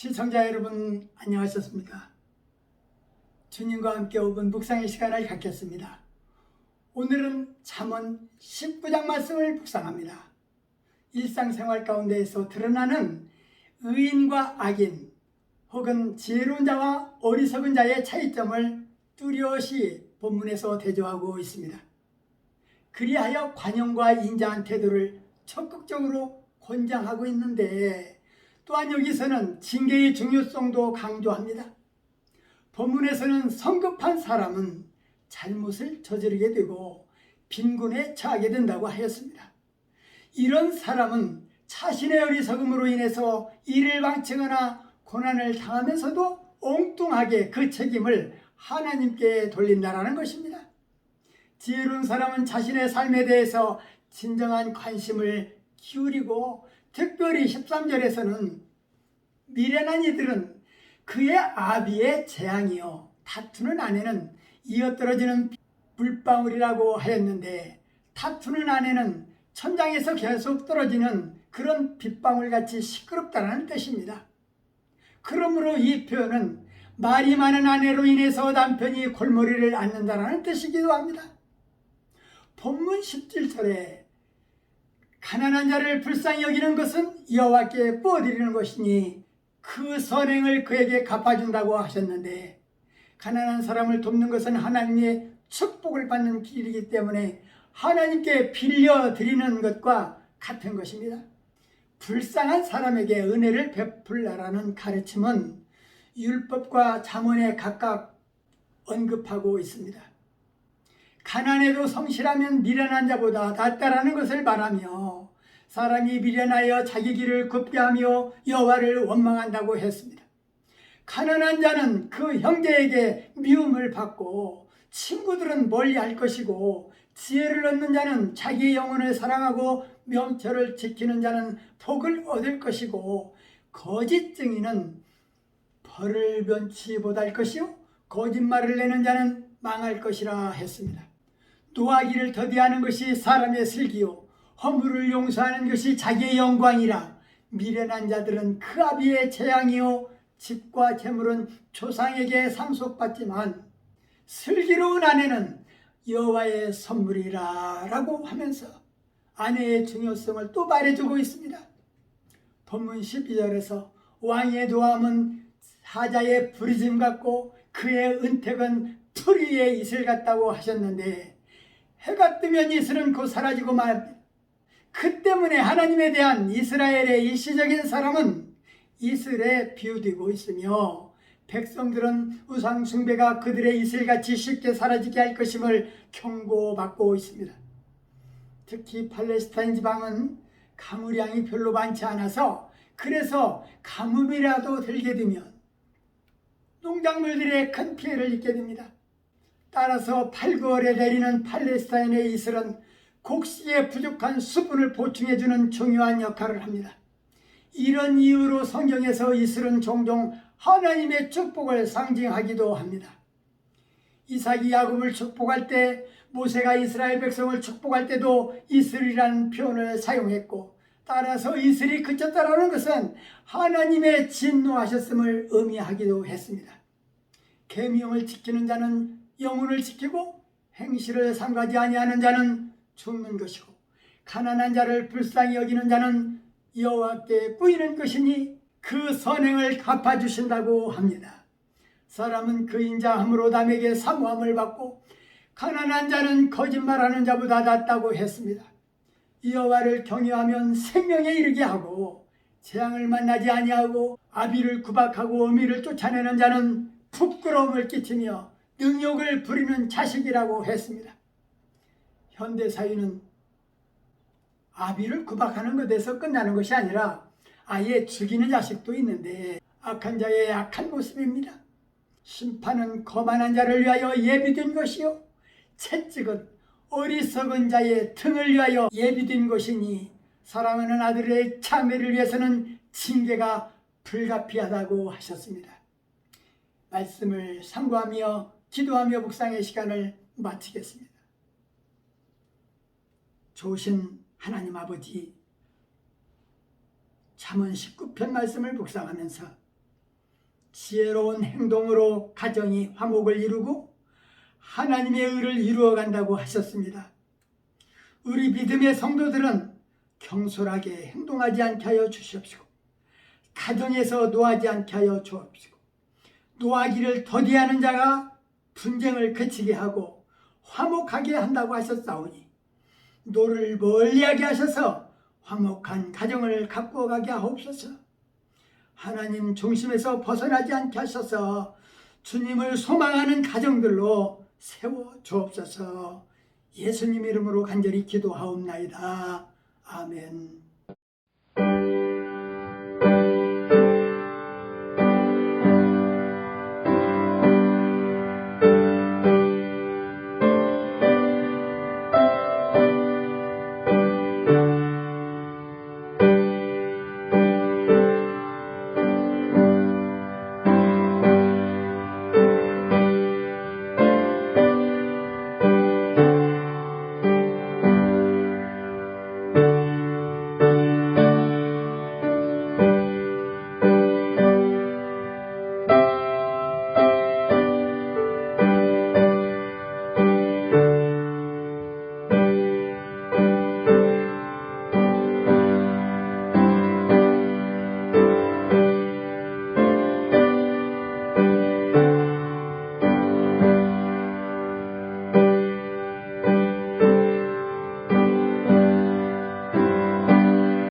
시청자 여러분 안녕하셨습니까? 주님과 함께 5분 묵상의 시간을 갖겠습니다. 오늘은 잠언 19장 말씀을 묵상합니다. 일상생활 가운데에서 드러나는 의인과 악인 혹은 지혜로운 자와 어리석은 자의 차이점을 뚜렷이 본문에서 대조하고 있습니다. 그리하여 관용과 인자한 태도를 적극적으로 권장하고 있는데, 또한 여기서는 징계의 중요성도 강조합니다. 본문에서는 성급한 사람은 잘못을 저지르게 되고 빈곤에 처하게 된다고 하였습니다. 이런 사람은 자신의 어리석음으로 인해서 이를 망치거나 고난을 당하면서도 엉뚱하게 그 책임을 하나님께 돌린다는 것입니다. 지혜로운 사람은 자신의 삶에 대해서 진정한 관심을 기울이고, 특별히 13절에서는 미련한 이들은 그의 아비의 재앙이요 다투는 아내는 이어떨어지는 물방울이라고 하였는데, 다투는 아내는 천장에서 계속 떨어지는 그런 빗방울같이 시끄럽다는 뜻입니다. 그러므로 이 표현은 말이 많은 아내로 인해서 남편이 골머리를 앓는다는 뜻이기도 합니다. 본문 17절에 가난한 자를 불쌍히 여기는 것은 여호와께 뿌어드리는 것이니 그 선행을 그에게 갚아준다고 하셨는데, 가난한 사람을 돕는 것은 하나님의 축복을 받는 길이기 때문에 하나님께 빌려드리는 것과 같은 것입니다. 불쌍한 사람에게 은혜를 베풀라라는 가르침은 율법과 잠언에 각각 언급하고 있습니다. 가난해도 성실하면 미련한 자보다 낫다라는 것을 말하며, 사람이 미련하여 자기 길을 굽게 하며 여호와를 원망한다고 했습니다. 가난한 자는 그 형제에게 미움을 받고 친구들은 멀리할 것이고, 지혜를 얻는 자는 자기 영혼을 사랑하고 명철을 지키는 자는 복을 얻을 것이고, 거짓 증인은 벌을 면치 못할 것이요 거짓말을 내는 자는 망할 것이라 했습니다. 노하기를 더디하는 것이 사람의 슬기요 허물을 용서하는 것이 자기의 영광이라. 미련한 자들은 그 아비의 재앙이요 집과 재물은 조상에게 상속받지만 슬기로운 아내는 여호와의 선물이라 라고 하면서 아내의 중요성을 또 말해주고 있습니다. 본문 12절에서 왕의 노함은 사자의 부르짖음 같고 그의 은택은 풀 위에 이슬 같다고 하셨는데, 해가 뜨면 이슬은 곧 사라지고 말. 그 때문에 하나님에 대한 이스라엘의 일시적인 사랑은 이슬에 비유되고 있으며, 백성들은 우상 숭배가 그들의 이슬같이 쉽게 사라지게 할 것임을 경고받고 있습니다. 특히 팔레스타인 지방은 가물량이 별로 많지 않아서, 그래서 가뭄이라도 들게 되면 농작물들의 큰 피해를 입게 됩니다. 따라서 8, 9월에 내리는 팔레스타인의 이슬은 곡식에 부족한 수분을 보충해주는 중요한 역할을 합니다. 이런 이유로 성경에서 이슬은 종종 하나님의 축복을 상징하기도 합니다. 이삭이 야곱을 축복할 때, 모세가 이스라엘 백성을 축복할 때도 이슬이라는 표현을 사용했고, 따라서 이슬이 그쳤다라는 것은 하나님의 진노하셨음을 의미하기도 했습니다. 계명을 지키는 자는 영혼을 지키고 행실을 삼가지 아니하는 자는 죽는 것이고, 가난한 자를 불쌍히 여기는 자는 여호와께 뿌이는 것이니 그 선행을 갚아주신다고 합니다. 사람은 그 인자함으로 남에게 사모함을 받고, 가난한 자는 거짓말하는 자보다 낫다고 했습니다. 여호와를 경외하면 생명에 이르게 하고, 재앙을 만나지 아니하고 아비를 구박하고 어미를 쫓아내는 자는 부끄러움을 끼치며 능욕을 부리는 자식이라고 했습니다. 현대사회는 아비를 구박하는 것에서 끝나는 것이 아니라 아예 죽이는 자식도 있는데, 악한 자의 악한 모습입니다. 심판은 거만한 자를 위하여 예비된 것이요 채찍은 어리석은 자의 등을 위하여 예비된 것이니, 사랑하는 아들의 참회를 위해서는 징계가 불가피하다고 하셨습니다. 말씀을 상고하며 기도하며 묵상의 시간을 마치겠습니다. 좋으신 하나님 아버지, 잠언 19편 말씀을 묵상하면서 지혜로운 행동으로 가정이 화목을 이루고 하나님의 의를 이루어간다고 하셨습니다. 우리 믿음의 성도들은 경솔하게 행동하지 않게 하여 주시옵시고 가정에서 노하지 않게 하여 주옵시고 노하기를 더디하는 자가 분쟁을 그치게 하고 화목하게 한다고 하셨사오니 노를 멀리하게 하셔서 화목한 가정을 가꾸어 가게 하옵소서. 하나님 중심에서 벗어나지 않게 하셔서 주님을 소망하는 가정들로 세워 주옵소서. 예수님 이름으로 간절히 기도하옵나이다. 아멘.